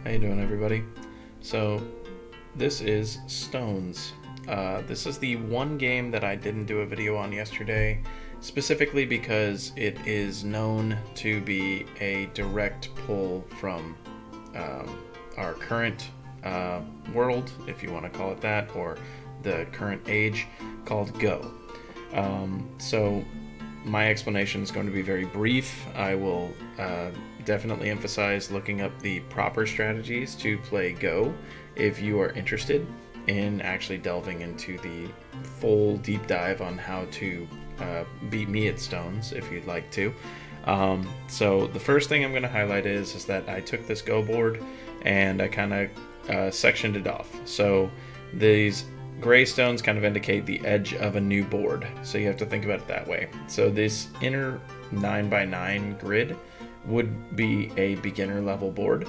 How you doing, everybody? So this is Stones. This is the one game that I didn't do a video on yesterday, specifically because it is known to be a direct pull from our current world, if you want to call it that, or the current age, called Go. So my explanation is going to be very brief. I will definitely emphasize looking up the proper strategies to play Go if you are interested in actually delving into the full deep dive on how to beat me at Stones, if you'd like to. So the first thing I'm going to highlight is that I took this Go board and I kind of sectioned it off. So these gray stones kind of indicate the edge of a new board, so you have to think about it that way. So this inner 9x9 grid would be a beginner level board.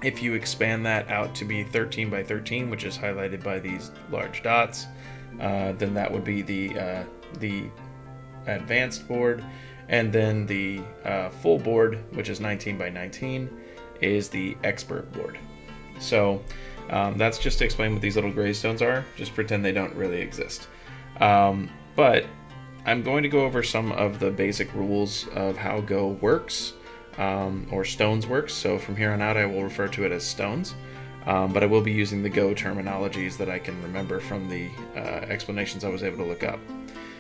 If you expand that out to be 13x13, which is highlighted by these large dots, then that would be the advanced board, and then the full board, which is 19x19, is the expert board. So that's just to explain what these little gray stones are. Just pretend they don't really exist. But I'm going to go over some of the basic rules of how Go works, or Stones works. So from here on out, I will refer to it as Stones. But I will be using the Go terminologies that I can remember from the explanations I was able to look up.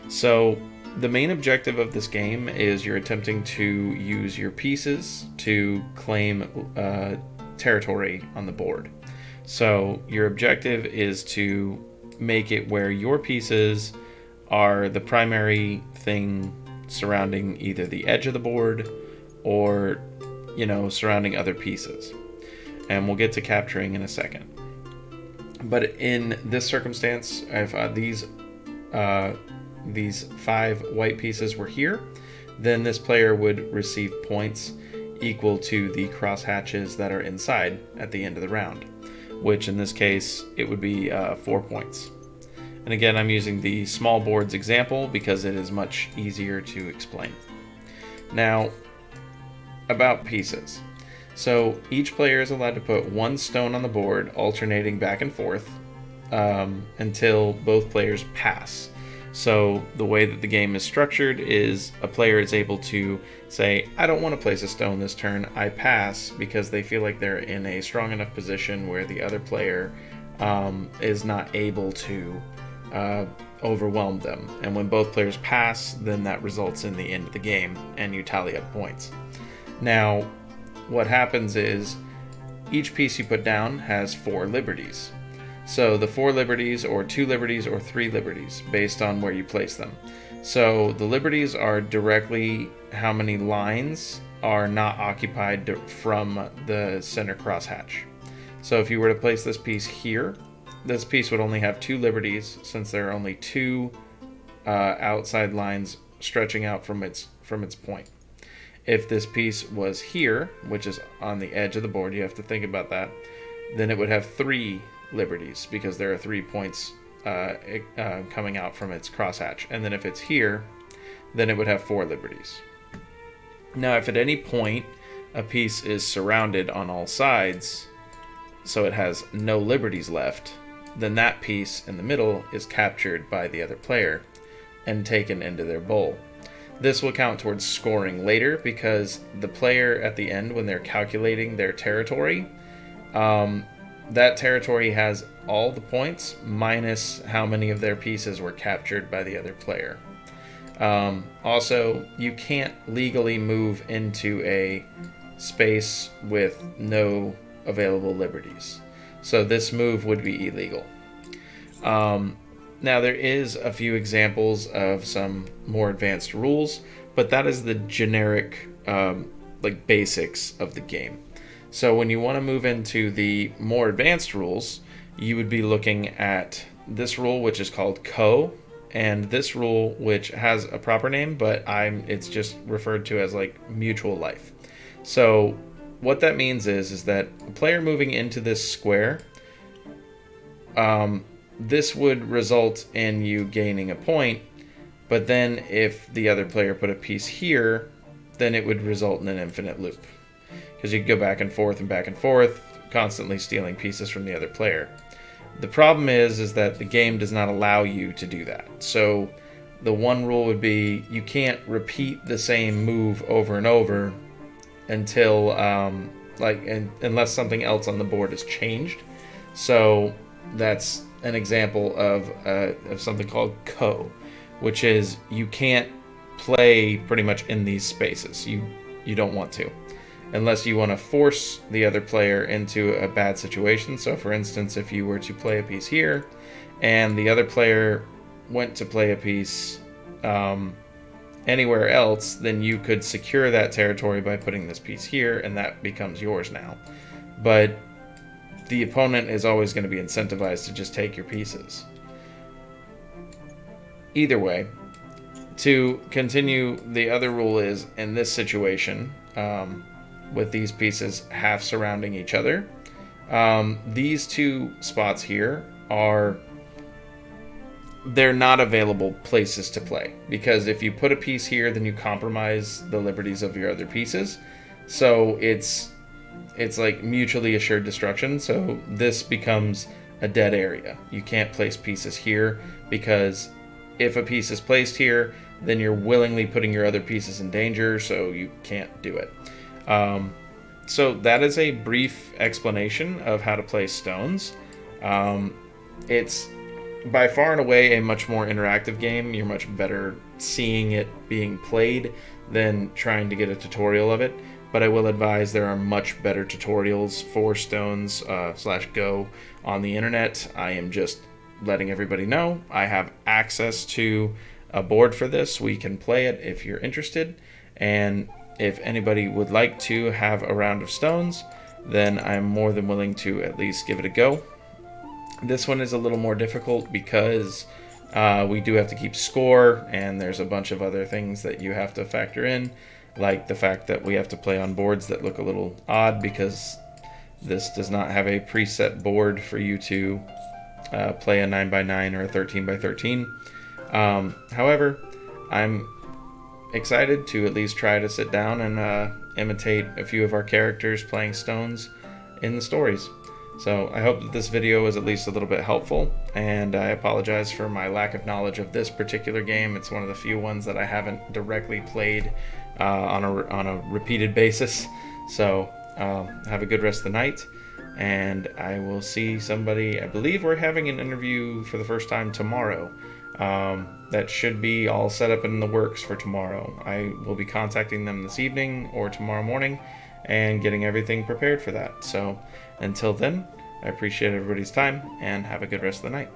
So the main objective of this game is you're attempting to use your pieces to claim territory on the board. So your objective is to make it where your pieces are the primary thing surrounding either the edge of the board or, surrounding other pieces. And we'll get to capturing in a second. But in this circumstance, if these 5 white pieces were here, then this player would receive points equal to the crosshatches that are inside at the end of the round, which in this case, it would be 4 points. And again, I'm using the small boards example because it is much easier to explain. Now, about pieces. So each player is allowed to put 1 stone on the board, alternating back and forth until both players pass. So the way that the game is structured is a player is able to say, I don't want to place a stone this turn, I pass, because they feel like they're in a strong enough position where the other player is not able to overwhelm them. And when both players pass, then that results in the end of the game and you tally up points. Now, what happens is each piece you put down has 4 liberties. So the 4 liberties, or 2 liberties, or 3 liberties, based on where you place them. So the liberties are directly how many lines are not occupied from the center crosshatch. So if you were to place this piece here, this piece would only have 2 liberties, since there are only 2 outside lines stretching out from its point. If this piece was here, which is on the edge of the board, you have to think about that, then it would have 3 liberties, because there are 3 points coming out from its crosshatch. And then if it's here, then it would have 4 liberties. Now, if at any point a piece is surrounded on all sides, so it has no liberties left, then that piece in the middle is captured by the other player and taken into their bowl. This will count towards scoring later, because the player at the end, when they're calculating their territory, that territory has all the points minus how many of their pieces were captured by the other player. Also, you can't legally move into a space with no available liberties. So this move would be illegal. Now, there is a few examples of some more advanced rules, but that is the generic basics of the game. So when you want to move into the more advanced rules, you would be looking at this rule, which is called Co, and this rule, which has a proper name, but it's just referred to as mutual life. So what that means is that a player moving into this square, this would result in you gaining a point, but then if the other player put a piece here, then it would result in an infinite loop. because you can go back and forth, constantly stealing pieces from the other player. The problem is that the game does not allow you to do that. So the one rule would be you can't repeat the same move over and over until unless something else on the board has changed. So that's an example of something called co, which is you can't play pretty much in these spaces. You don't want to, unless you want to force the other player into a bad situation. So for instance, if you were to play a piece here and the other player went to play a piece anywhere else, then you could secure that territory by putting this piece here, and that becomes yours now. But the opponent is always going to be incentivized to just take your pieces. Either way, to continue, the other rule is, in this situation, with these pieces half surrounding each other, these two spots here they're not available places to play, because if you put a piece here, then you compromise the liberties of your other pieces. So it's like mutually assured destruction. So this becomes a dead area. You can't place pieces here, because if a piece is placed here, then you're willingly putting your other pieces in danger, so you can't do it. So that is a brief explanation of how to play stones. It's by far and away a much more interactive game. You're much better seeing it being played than trying to get a tutorial of it. But I will advise there are much better tutorials for stones /Go on the internet. I am just letting everybody know I have access to a board for this. We can play it if you're interested. And if anybody would like to have a round of stones, then I'm more than willing to at least give it a go. This one is a little more difficult because we do have to keep score, and there's a bunch of other things that you have to factor in, like the fact that we have to play on boards that look a little odd because this does not have a preset board for you to play a 9x9 or a 13x13. However, I'm excited to at least try to sit down and imitate a few of our characters playing stones in the stories. So I hope that this video was at least a little bit helpful, and I apologize for my lack of knowledge of this particular game. It's one of the few ones that I haven't directly played on a repeated basis. So have a good rest of the night, and I will see somebody. I believe we're having an interview for the first time tomorrow. That should be all set up in the works for tomorrow. I will be contacting them this evening or tomorrow morning and getting everything prepared for that. So until then, I appreciate everybody's time, and have a good rest of the night.